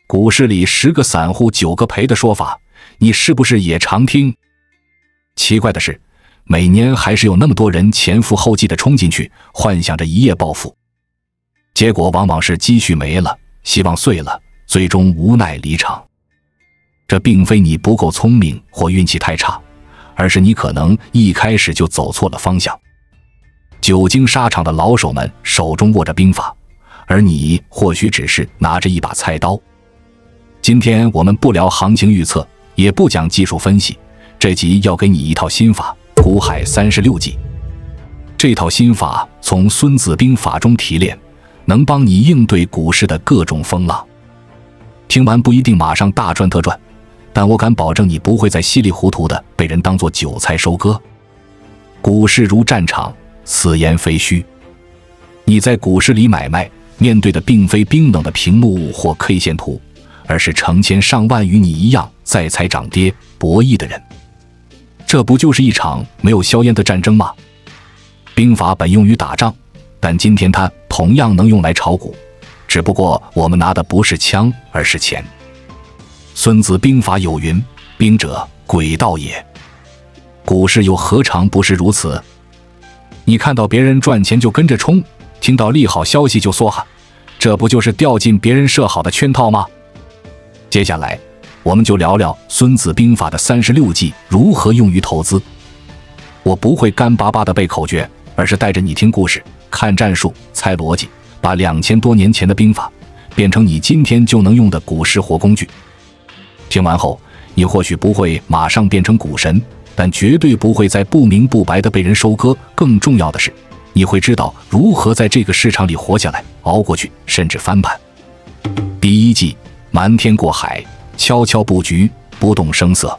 股市里10个散户9个赔的说法，你是不是也常听？奇怪的是，每年还是有那么多人前赴后继地冲进去，幻想着一夜暴富，结果往往是积蓄没了，希望碎了，最终无奈离场。这并非你不够聪明或运气太差，而是你可能一开始就走错了方向。久经沙场的老手们手中握着兵法，而你或许只是拿着一把菜刀。今天我们不聊行情预测，也不讲技术分析，这集要给你一套心法——股海36计。这套心法从《孙子兵法》中提炼，能帮你应对股市的各种风浪。听完不一定马上大赚特赚，但我敢保证你不会再稀里糊涂的被人当作韭菜收割。股市如战场，此言非虚。你在股市里买卖，面对的并非冰冷的屏幕或 K 线图，而是成千上万与你一样在猜涨跌博弈的人。这不就是一场没有硝烟的战争吗？兵法本用于打仗，但今天它同样能用来炒股，只不过我们拿的不是枪，而是钱。孙子兵法有云：兵者，诡道也。股市又何尝不是如此？你看到别人赚钱就跟着冲，听到利好消息就梭哈，这不就是掉进别人设好的圈套吗？接下来我们就聊聊孙子兵法的36计如何用于投资。我不会干巴巴的背口诀，而是带着你听故事，看战术，猜逻辑，把2000多年前的兵法变成你今天就能用的股市活工具。听完后，你或许不会马上变成股神，但绝对不会再不明不白地被人收割。更重要的是，你会知道如何在这个市场里活下来，熬过去，甚至翻盘。第一计，瞒天过海，悄悄布局，不动声色。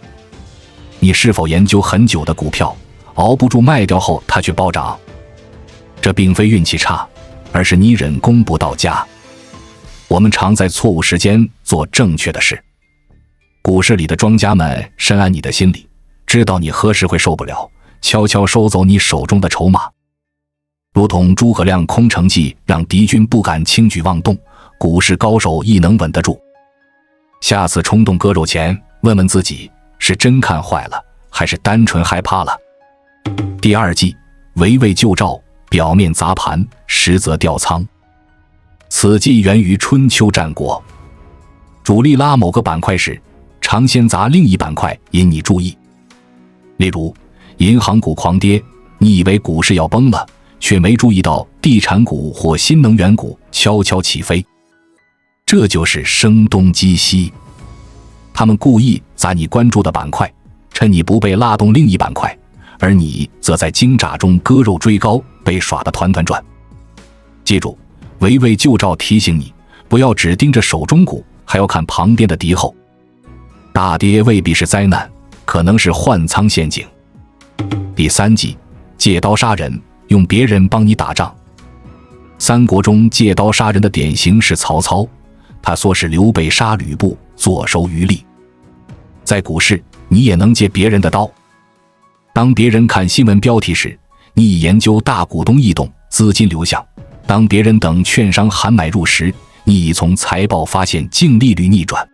你是否研究很久的股票，熬不住卖掉后它却暴涨？这并非运气差，而是你忍功不到家。我们常在错误时间做正确的事。股市里的庄家们深谙你的心理，知道你何时会受不了，悄悄收走你手中的筹码。如同诸葛亮空城计，让敌军不敢轻举妄动，股市高手亦能稳得住。下次冲动割肉前，问问自己，是真看坏了，还是单纯害怕了？第二计，围魏救赵，表面砸盘，实则调仓。此计源于春秋战国，主力拉某个板块时，常先砸另一板块引你注意。例如银行股狂跌，你以为股市要崩了，却没注意到地产股或新能源股悄悄起飞。这就是声东击西，他们故意砸你关注的板块，趁你不备拉动另一板块，而你则在惊乍中割肉追高，被耍得团团转。记住，围魏救赵提醒你，不要只盯着手中股，还要看旁边的敌后。大跌未必是灾难，可能是换仓陷阱。第三计，借刀杀人，用别人帮你打仗。三国中借刀杀人的典型是曹操，他唆使刘备杀吕布，坐收渔利。在股市，你也能借别人的刀。当别人看新闻标题时，你已研究大股东异动、资金流向；当别人等券商喊买入时，你已从财报发现净利率逆转。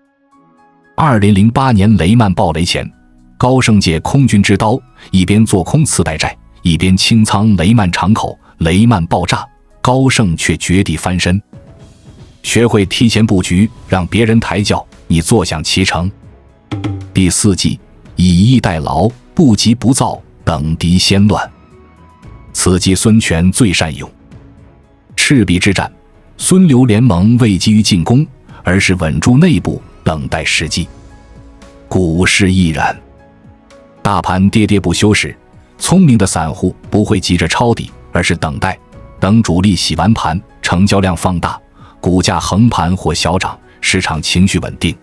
2008年雷曼暴雷前，高盛借空军之刀，一边做空次贷债，一边清仓雷曼敞口，雷曼爆炸，高盛却绝地翻身。学会提前布局，让别人抬轿，你坐享其成。第四计，以逸待劳，不急不躁，等敌先乱。此计孙权最善用。赤壁之战，孙刘联盟未急于进攻，而是稳住内部，等待时机。股市亦然，大盘跌跌不休时，聪明的散户不会急着抄底，而是等待，等主力洗完盘，成交量放大，股价横盘或小涨，市场情绪稳定。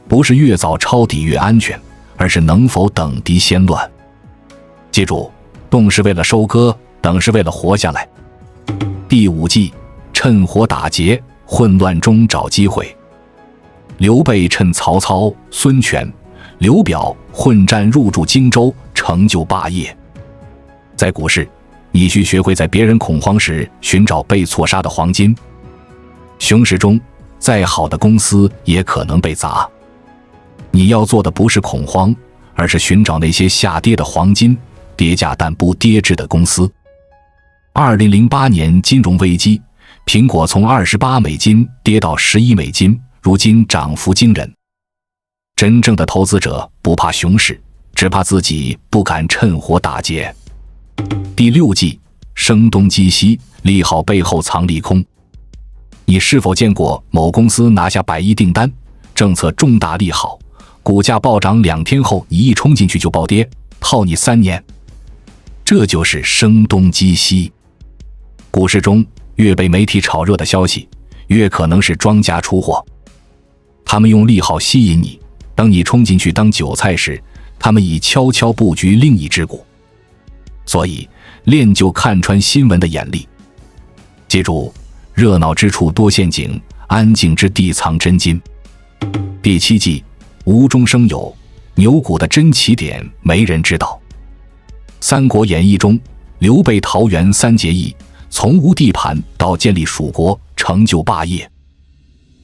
不是越早抄底越安全，而是能否等敌先乱。记住，动是为了收割，等是为了活下来。第五计，趁火打劫，混乱中找机会。刘备趁曹操、孙权、刘表混战入驻荆州，成就霸业。在股市，你需学会在别人恐慌时寻找被错杀的黄金。熊市中，再好的公司也可能被砸。你要做的不是恐慌，而是寻找那些下跌的黄金，跌价但不跌质的公司。2008年金融危机，苹果从$28跌到$11，如今涨幅惊人。真正的投资者不怕熊市，只怕自己不敢趁火打劫。第6计，声东击西，利好背后藏利空。你是否见过某公司拿下100亿订单，政策重大利好，股价暴涨2天后你一冲进去就暴跌，套你3年？这就是声东击西。股市中越被媒体炒热的消息，越可能是庄家出货。他们用利好吸引你，当你冲进去当韭菜时，他们已悄悄布局另一只股。所以练就看穿新闻的眼力。记住，热闹之处多陷阱，安静之地藏真金。第7计，无中生有，牛股的真起点没人知道。三国演义中，刘备桃园3结义，从无地盘到建立蜀国，成就霸业。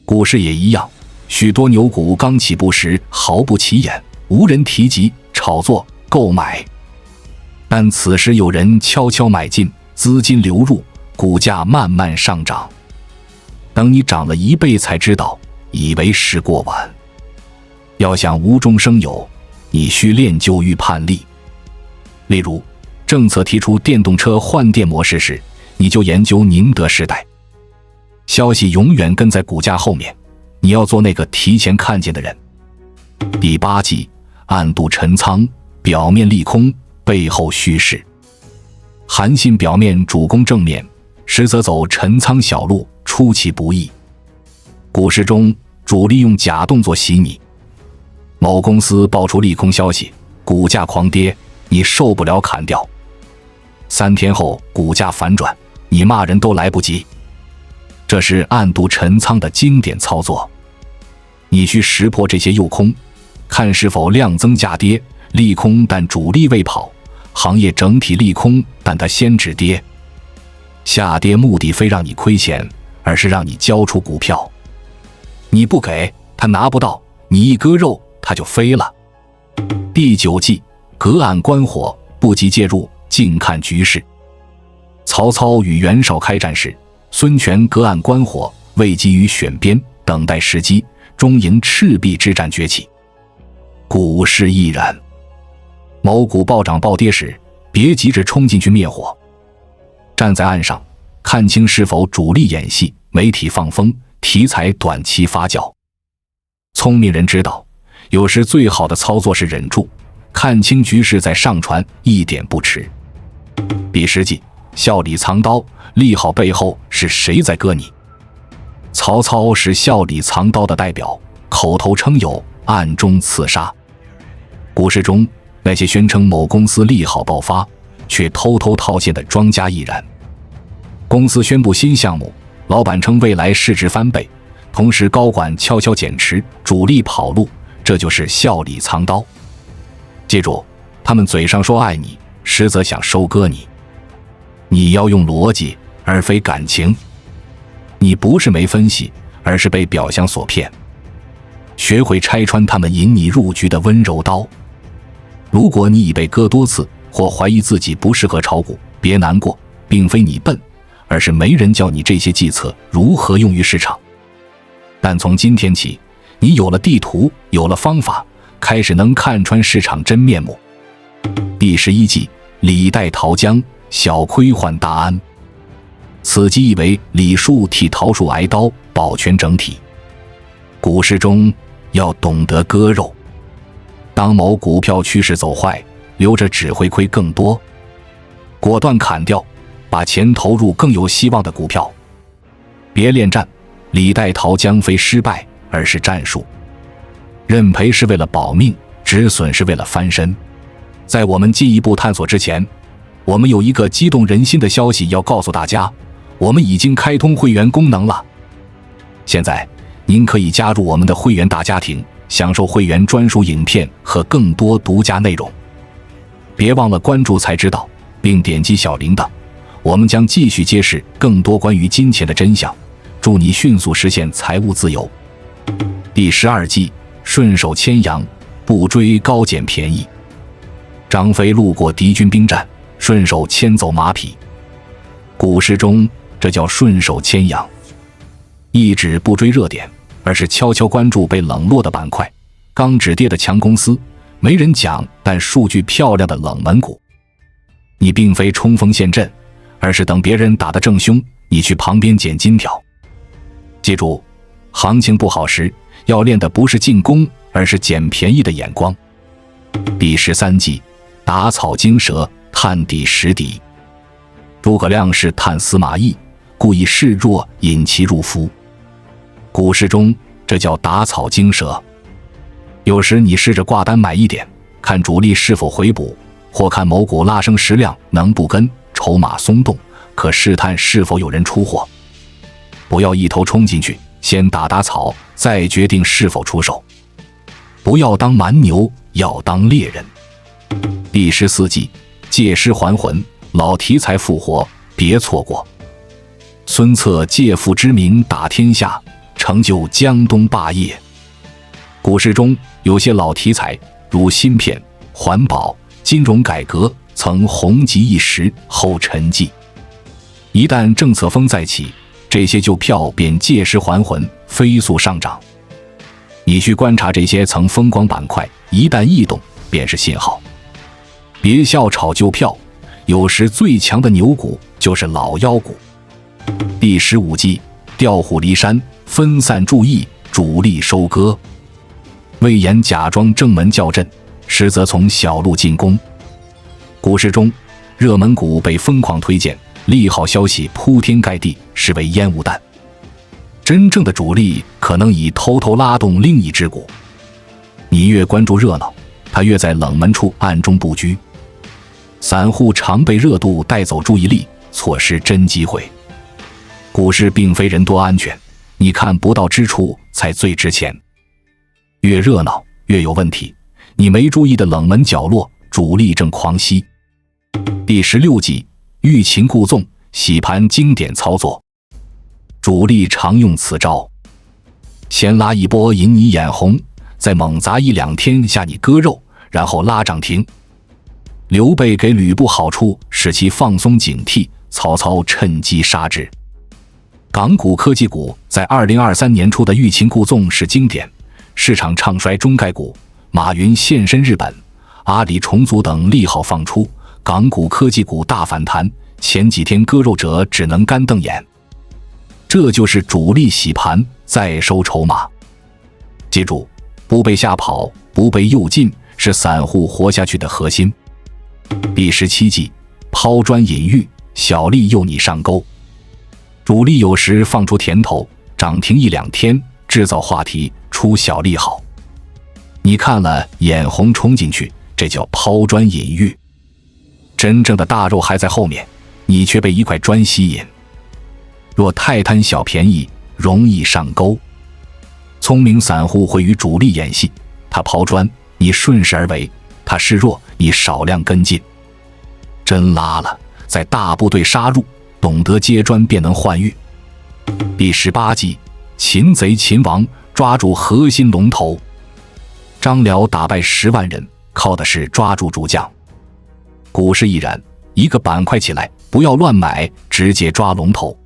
股市也一样，许多牛股刚起步时毫不起眼，无人提及、炒作、购买。但此时有人悄悄买进，资金流入，股价慢慢上涨。等你涨了1倍才知道，以为时过晚。要想无中生有，你需练就预判力。例如，政策提出电动车换电模式时，你就研究宁德时代。消息永远跟在股价后面，你要做那个提前看见的人。第8计，暗度陈仓，表面利空，背后虚实。韩信表面主攻正面，实则走陈仓小路，出其不意。股市中主力用假动作洗你。某公司爆出利空消息，股价狂跌，你受不了砍掉。3天后股价反转，你骂人都来不及。这是暗度陈仓的经典操作。你需识破这些诱空，看是否量增价跌，利空但主力未跑，行业整体利空但它先止跌。下跌目的非让你亏钱，而是让你交出股票。你不给他拿不到，你一割肉他就飞了。第9计，隔岸观火，不急介入，静看局势。曹操与袁绍开战时，孙权隔岸观火，未急于选边，等待时机，终迎赤壁之战崛起。股市亦然，某股暴涨暴跌时，别急着冲进去灭火，站在岸上，看清是否主力演戏，媒体放风，题材短期发酵。聪明人知道，有时最好的操作是忍住，看清局势再上船，一点不迟。第10计，笑里藏刀，利好背后是谁在割你？曹操是笑里藏刀的代表，口头称有，暗中刺杀。股市中那些宣称某公司利好爆发，却偷偷套现的庄家亦然。公司宣布新项目，老板称未来市值翻倍，同时高管悄悄减持，主力跑路，这就是笑里藏刀。记住，他们嘴上说爱你，实则想收割你。你要用逻辑，而非感情。你不是没分析，而是被表象所骗。学会拆穿他们引你入局的温柔刀。如果你已被割多次，或怀疑自己不适合炒股，别难过，并非你笨，而是没人教你这些计策如何用于市场。但从今天起，你有了地图，有了方法，开始能看穿市场真面目。第11计，李代桃僵，小亏换大安。此计意为李树替桃树挨刀，保全整体。股市中要懂得割肉，当某股票趋势走坏，留着只会亏更多。果断砍掉，把钱投入更有希望的股票。别恋战，李代桃僵非失败，而是战术。认赔是为了保命，止损是为了翻身。在我们进一步探索之前，我们有一个激动人心的消息要告诉大家，我们已经开通会员功能了。现在您可以加入我们的会员大家庭，享受会员专属影片和更多独家内容。别忘了关注才知道，并点击小铃铛，我们将继续揭示更多关于金钱的真相，助你迅速实现财务自由。第12计，顺手牵羊，不追高捡便宜。张飞路过敌军兵站，顺手牵走马匹。古诗中这叫顺手牵羊，意指不追热点，而是悄悄关注被冷落的板块，钢指跌的强公司，没人讲但数据漂亮的冷门股。你并非冲锋陷阵，而是等别人打得正凶，你去旁边捡金条。记住，行情不好时，要练的不是进攻，而是捡便宜的眼光。第13计，打草惊蛇，探底识敌。诸葛亮是探司马懿，故意示弱，引其入伏。古诗中这叫打草惊蛇。有时你试着挂单买一点，看主力是否回补，或看某股拉升时量能不跟，筹码松动，可试探是否有人出货。不要一头冲进去，先打打草，再决定是否出手。不要当蛮牛，要当猎人。第14计，借尸还魂，老题材复活，别错过。孙策借父之名打天下，成就江东霸业。古诗中有些老题材，如芯片、环保、金融改革，曾红极一时，后沉寂。一旦政策风再起，这些旧票便借尸还魂，飞速上涨。你去观察这些曾风光板块，一旦异动，便是信号。别笑炒旧票，有时最强的牛股就是老妖股。第15计，调虎离山，分散注意，主力收割。魏延假装正门叫阵，实则从小路进攻。股市中，热门股被疯狂推荐，利好消息铺天盖地，视为烟雾弹。真正的主力可能已偷偷拉动另一只股。你越关注热闹，他越在冷门处暗中布局。散户常被热度带走注意力，错失真机会。股市并非人多安全，你看不到之处才最值钱。越热闹越有问题，你没注意的冷门角落，主力正狂吸。第16计，欲擒故纵，洗盘经典操作。主力常用此招，先拉一波引你眼红，再猛砸1、2天吓你割肉，然后拉涨停。刘备给吕布好处，使其放松警惕，曹操趁机杀之。港股科技股在2023年初的欲擒故纵是经典，市场唱衰中概股，马云现身日本，阿里重组等利好放出，港股科技股大反弹，前几天割肉者只能干瞪眼。这就是主力洗盘，再收筹码。记住，不被吓跑，不被诱进，是散户活下去的核心。第17计，抛砖引玉，小利诱你上钩。主力有时放出甜头，涨停1、2天，制造话题，出小利好。你看了眼红冲进去，这叫抛砖引玉。真正的大肉还在后面，你却被一块砖吸引。若太贪小便宜，容易上钩。聪明散户会与主力演戏，他抛砖，你顺势而为；他示弱，你少量跟进。真拉了，在大部队杀入，懂得接砖便能换玉。第18计，擒贼擒王，抓住核心龙头。张辽打败10万人，靠的是抓住主将。股市亦然，一个板块起来，不要乱买，直接抓龙头。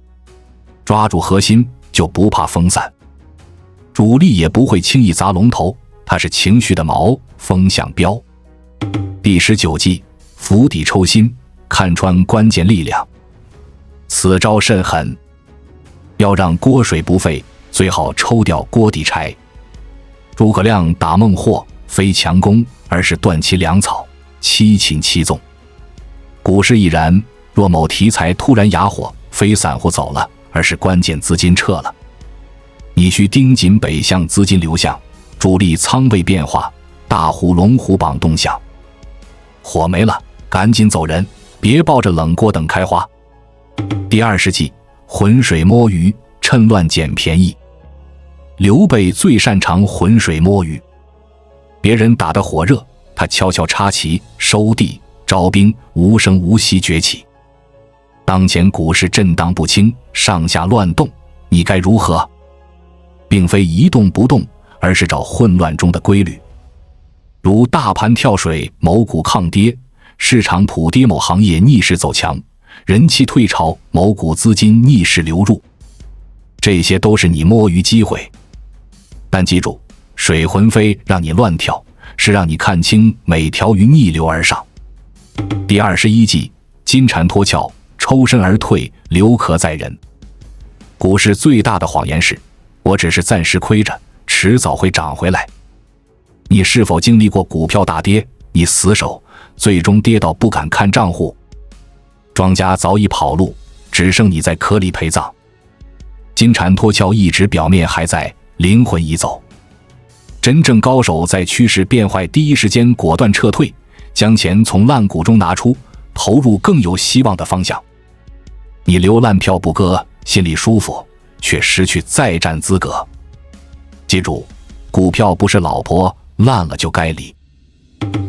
抓住核心，就不怕分散。主力也不会轻易砸龙头，它是情绪的锚，风向标。第19计，釜底抽薪，看穿关键力量。此招甚狠，要让锅水不沸，最好抽掉锅底柴。诸葛亮打孟获，非强攻，而是断其粮草，七擒七纵。股市亦然，若某题材突然哑火，非散户走了，而是关键资金撤了。你需盯紧北向资金流向，主力仓位变化，大虎龙虎榜动向。火没了，赶紧走人，别抱着冷锅等开花。第20计，浑水摸鱼，趁乱捡便宜。刘备最擅长浑水摸鱼，别人打得火热，他悄悄插旗收地招兵，无声无息崛起。当前股市震荡不清，上下乱动，你该如何？并非一动不动，而是找混乱中的规律。如大盘跳水，某股抗跌，市场普跌，某行业逆势走强，人气退潮，某股资金逆势流入，这些都是你摸鱼机会。但记住，水魂飞让你乱跳，是让你看清每条鱼逆流而上。第21计，金蝉脱壳，抽身而退，留壳在人。股市最大的谎言是，我只是暂时亏着，迟早会涨回来。你是否经历过股票大跌，你死守，最终跌到不敢看账户？庄家早已跑路，只剩你在壳里陪葬。金蝉脱壳一直表面还在，灵魂已走。真正高手在趋势变坏第一时间果断撤退，将钱从烂股中拿出，投入更有希望的方向。你留烂票不割，心里舒服，却失去再战资格。记住，股票不是老婆，烂了就该离。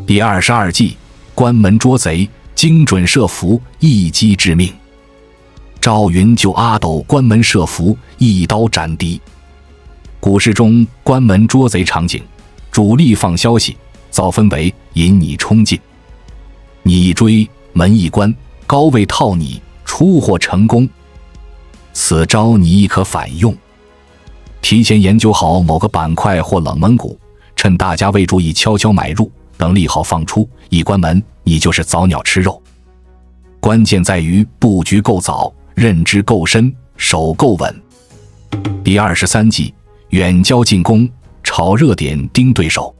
第22计，关门捉贼，精准设伏，一击致命。赵云救阿斗，关门设伏，一刀斩敌。股市中关门捉贼场景，主力放消息，造氛围，引你冲进。你一追，门一关，高位套你，出货成功。此招你亦可反用。提前研究好某个板块或冷门股，趁大家未注意悄悄买入，等利好放出，一关门，你就是早鸟吃肉。关键在于布局够早，认知够深，手够稳。第23计，远交近攻，炒热点盯对手。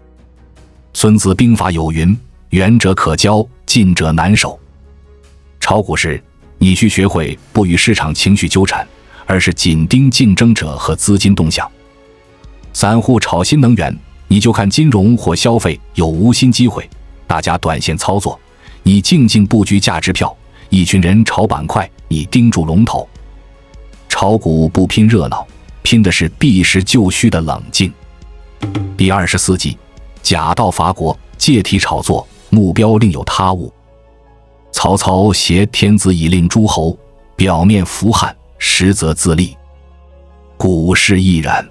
孙子兵法有云，远者可交，近者难守。炒股时，你需学会不与市场情绪纠缠，而是紧盯竞争者和资金动向。散户炒新能源，你就看金融或消费有无新机会，大家短线操作，你静静布局价值票；一群人炒板块，你盯住龙头。炒股不拼热闹，拼的是避实就虚的冷静。第24计，假道伐国，借题炒作，目标另有他物。曹操挟天子以令诸侯，表面服汉，实则自立。股市亦然。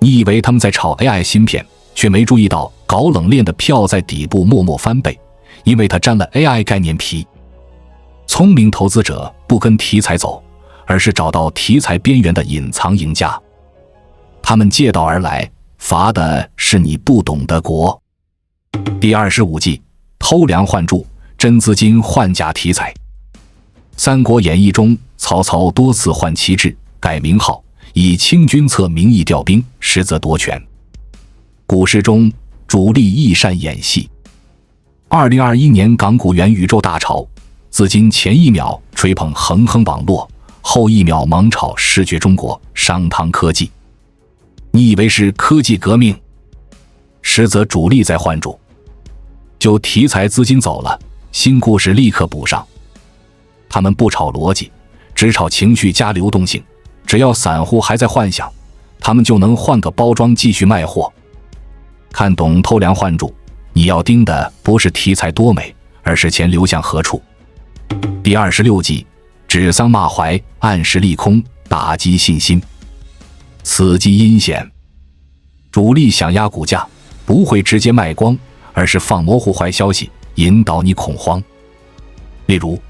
你以为他们在炒 AI 芯片，却没注意到搞冷链的票在底部默默翻倍，因为他沾了 AI 概念皮。聪明投资者不跟题材走，而是找到题材边缘的隐藏赢家。他们借道而来，伐的是你不懂的国。第25计，偷梁换柱，真资金换假题材。三国演义中，曹操多次换旗帜，改名号，以清君侧名义调兵，实则夺权。股市中，主力亦善演戏。2021年港股元宇宙大潮，资金前一秒吹捧恒恒网络，后一秒猛炒视觉中国、商汤科技。你以为是科技革命，实则主力在换主。就题材资金走了，新故事立刻补上。他们不炒逻辑，只炒情绪加流动性。只要散户还在幻想，他们就能换个包装继续卖货。看懂偷梁换柱，你要盯的不是题材多美，而是钱流向何处。第26计，指桑骂槐，暗示利空，打击信心。此计阴险。主力想压股价，不会直接卖光，而是放模糊坏消息，引导你恐慌。例如，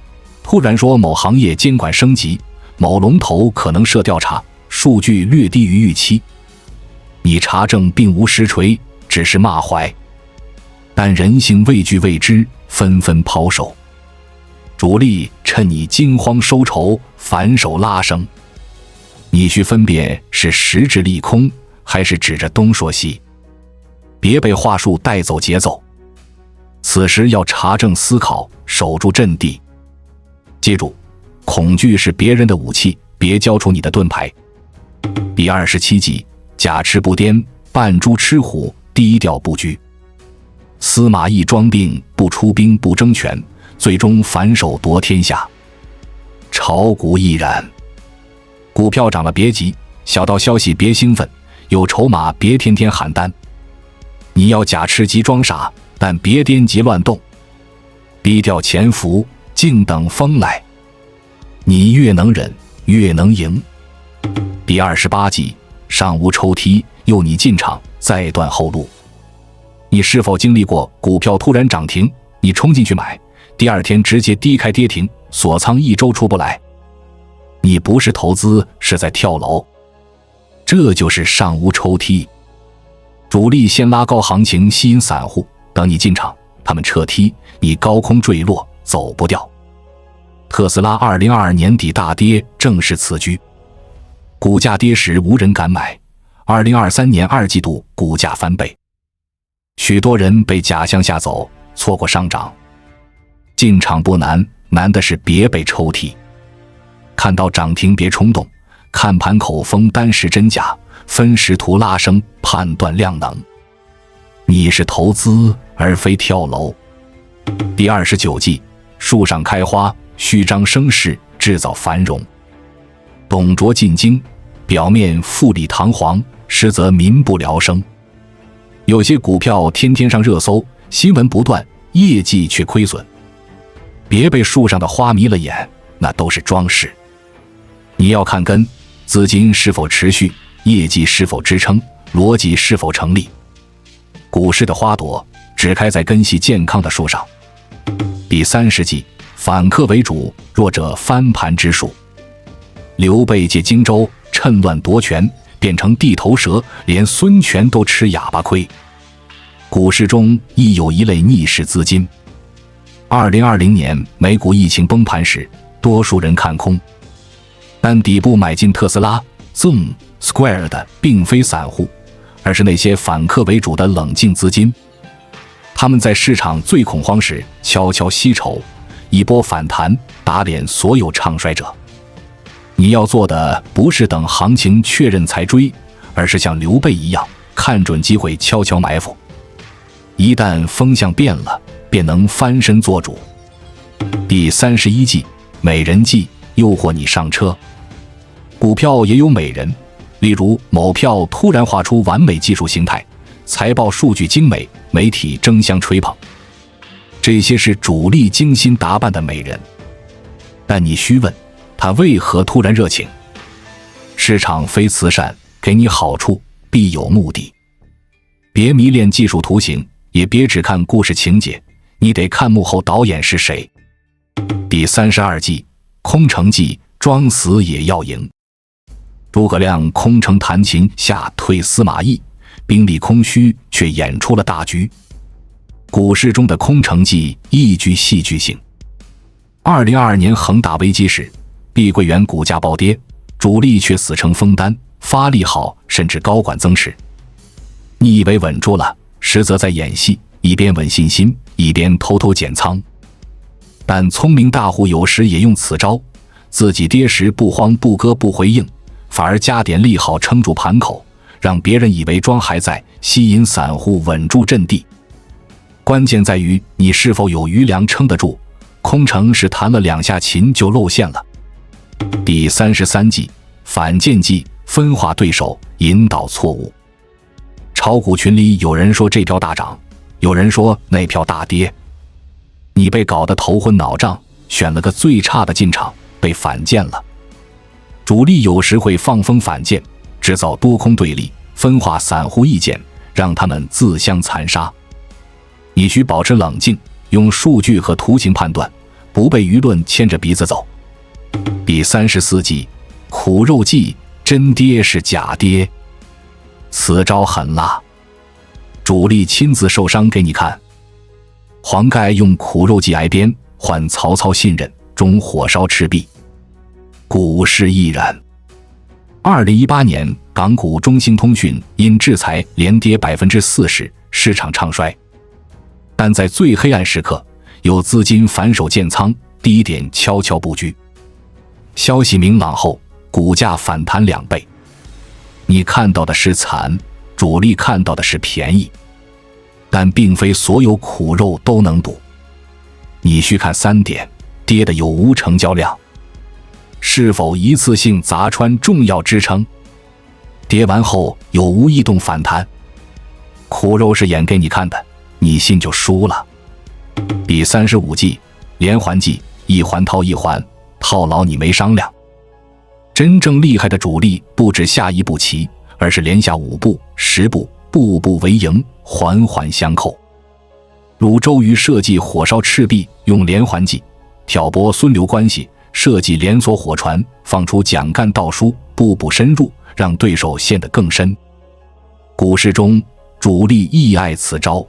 突然说某行业监管升级，某龙头可能设调查，数据略低于预期。你查证并无实锤，只是骂槐。但人性畏惧未知，纷纷抛售。主力趁你惊慌收筹，反手拉升。你需分辨是实质利空，还是指着东说西。别被话术带走节奏。此时要查证思考，守住阵地。记住，恐惧是别人的武器，别交出你的盾牌。第27计，假吃不颠，扮猪吃虎，低调布局。司马懿装病，不出兵，不争权，最终反手夺天下。炒股亦然。股票涨了别急，小道消息别兴奋，有筹码别天天喊单。你要假吃急装傻，但别颠急乱动。低调潜伏，静等风来。你越能忍，越能赢。第28计，上无抽屉，诱你进场，再断后路。你是否经历过股票突然涨停，你冲进去买，第二天直接低开跌停，锁仓1周出不来？你不是投资，是在跳楼。这就是上无抽屉。主力先拉高行情吸引散户，等你进场，他们撤梯，你高空坠落，走不掉。特斯拉2022年底大跌正是此局，股价跌时无人敢买，2023年2季度股价翻倍。许多人被假象吓走，错过上涨。进场不难，难的是别被抽屉。看到涨停别冲动，看盘口风单时真假，分时图拉升判断量能。你是投资而非跳楼。第29计，树上开花，虚张声势，制造繁荣。董卓进京，表面富丽堂皇，实则民不聊生。有些股票天天上热搜，新闻不断，业绩却亏损。别被树上的花迷了眼，那都是装饰。你要看根，资金是否持续，业绩是否支撑，逻辑是否成立。股市的花朵只开在根系健康的树上。第30计，反客为主，弱者翻盘之术。刘备借荆州，趁乱夺权，变成地头蛇，连孙权都吃哑巴亏。股市中亦有一类逆势资金。2020年美股疫情崩盘时，多数人看空，但底部买进特斯拉、Zoom、Square 的并非散户，而是那些反客为主的冷静资金。他们在市场最恐慌时悄悄吸筹，一波反弹打脸所有唱衰者。你要做的不是等行情确认才追，而是像刘备一样，看准机会悄悄埋伏。一旦风向变了，便能翻身做主。第31计，美人计，诱惑你上车。股票也有美人，例如某票突然画出完美技术形态，财报数据精美，媒体争相吹捧。这些是主力精心打扮的美人，但你须问，他为何突然热情？市场非慈善，给你好处必有目的。别迷恋技术图形，也别只看故事情节，你得看幕后导演是谁。第32计，空城计，装死也要赢。诸葛亮空城弹琴下退司马懿，兵力空虚却演出了大局。股市中的空城计亦具戏剧性。2022年恒大危机时，碧桂园股价暴跌，主力却死撑封单，发利好，甚至高管增持。你以为稳住了，实则在演戏，一边稳信心，一边偷偷减仓。但聪明大户有时也用此招，自己跌时不慌不割不回应，反而加点利好撑住盘口，让别人以为庄还在，吸引散户稳住阵地。关键在于你是否有余粮撑得住，空城是弹了2下琴就露馅了。第33计，反间计，分化对手，引导错误。炒股群里有人说这票大涨，有人说那票大跌，你被搞得头昏脑胀，选了个最差的进场，被反间了。主力有时会放风反间，制造多空对立，分化散户意见，让他们自相残杀。你需保持冷静，用数据和图形判断，不被舆论牵着鼻子走。第34计，苦肉计，真跌是假跌。此招狠辣，主力亲自受伤给你看。黄盖用苦肉计挨鞭，换曹操信任，终火烧赤壁。股市亦然。2018年港股中兴通讯因制裁连跌40%，市场唱衰。但在最黑暗时刻，有资金反手建仓，低点悄悄布局。消息明朗后，股价反弹2倍。你看到的是惨，主力看到的是便宜。但并非所有苦肉都能赌。你需看3点：跌的有无成交量，是否一次性砸穿重要支撑，跌完后有无异动反弹。苦肉是演给你看的，你信就输了。第35计，连环计，一环套一环，套牢你没商量。真正厉害的主力不止下一步棋，而是连下5步、10步，步步为营，环环相扣。如周瑜设计火烧赤壁，用连环计挑拨孙刘关系，设计连锁火船，放出蒋干道书，步步深入，让对手陷得更深。古诗中主力亦爱此招，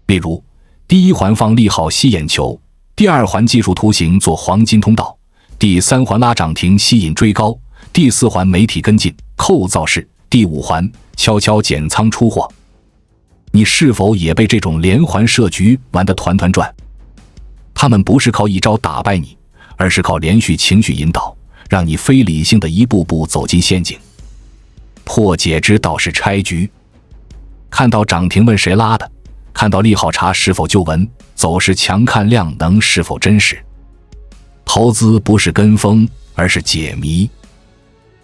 例如第1环放利好吸眼球，第2环技术图形做黄金通道，第3环拉涨停吸引追高，第4环媒体跟进扣造势，第5环悄悄减仓出货。你是否也被这种连环设局玩得团团转？他们不是靠一招打败你，而是靠连续情绪引导，让你非理性的一步步走进陷阱。破解之道是拆局。看到涨停问谁拉的，看到利好查是否旧闻，走势强看量能是否真实。投资不是跟风，而是解谜。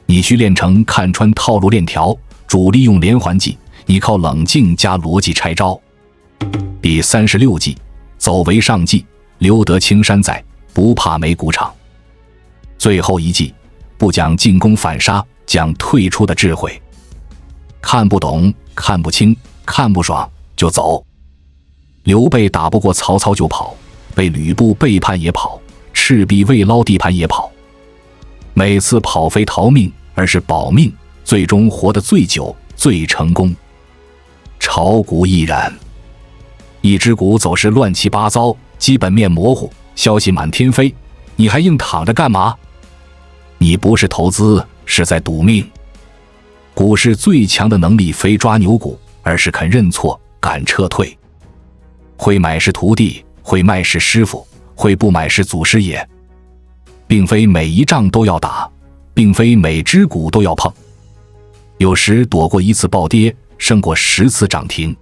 你需练成看穿套路链条，主力用连环计，你靠冷静加逻辑拆招。第36计，走为上计，留得青山在，不怕没股场。最后一计，不讲进攻反杀，讲退出的智慧。看不懂，看不清，看不爽就走。刘备打不过曹操就跑，被吕布背叛也跑，赤壁未捞地盘也跑。每次跑非逃命，而是保命，最终活得最久，最成功。炒股亦然，一只股走势乱七八糟，基本面模糊，消息满天飞，你还硬躺着干嘛？你不是投资，是在赌命。股市最强的能力非抓牛股，而是肯认错，敢撤退。会买是徒弟，会卖是师傅，会不买是祖师爷。并非每一仗都要打，并非每只股都要碰。有时躲过1次暴跌，胜过10次涨停。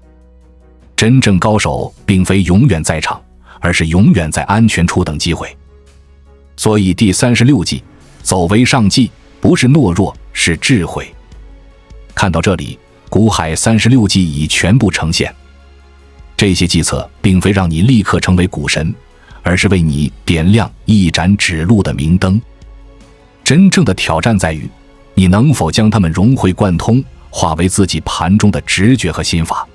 真正高手并非永远在场，而是永远在安全处等机会。所以第36计，走为上计，不是懦弱，是智慧。看到这里，股海36计已全部呈现。这些计策并非让你立刻成为股神，而是为你点亮一盏指路的明灯。真正的挑战在于，你能否将它们融会贯通，化为自己盘中的直觉和心法。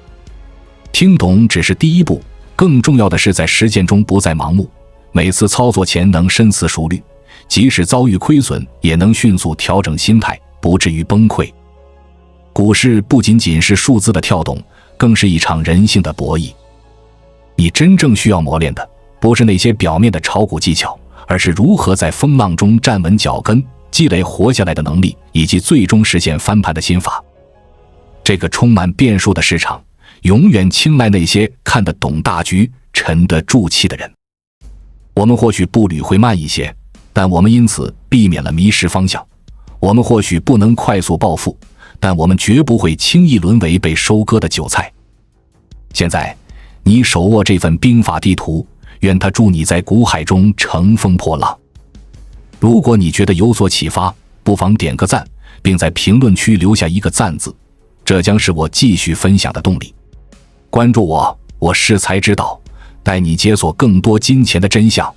听懂只是第一步，更重要的是在实践中不再盲目，每次操作前能深思熟虑，即使遭遇亏损也能迅速调整心态，不至于崩溃。股市不仅仅是数字的跳动，更是一场人性的博弈。你真正需要磨练的，不是那些表面的炒股技巧，而是如何在风浪中站稳脚跟，积累活下来的能力，以及最终实现翻盘的心法。这个充满变数的市场，永远青睐那些看得懂大局、沉得住气的人。我们或许步履会慢一些，但我们因此避免了迷失方向。我们或许不能快速暴富，但我们绝不会轻易沦为被收割的韭菜。现在，你手握这份兵法地图，愿它助你在股海中乘风破浪。如果你觉得有所启发，不妨点个赞，并在评论区留下一个赞字，这将是我继续分享的动力。关注我，我识财之道，带你解锁更多金钱的真相。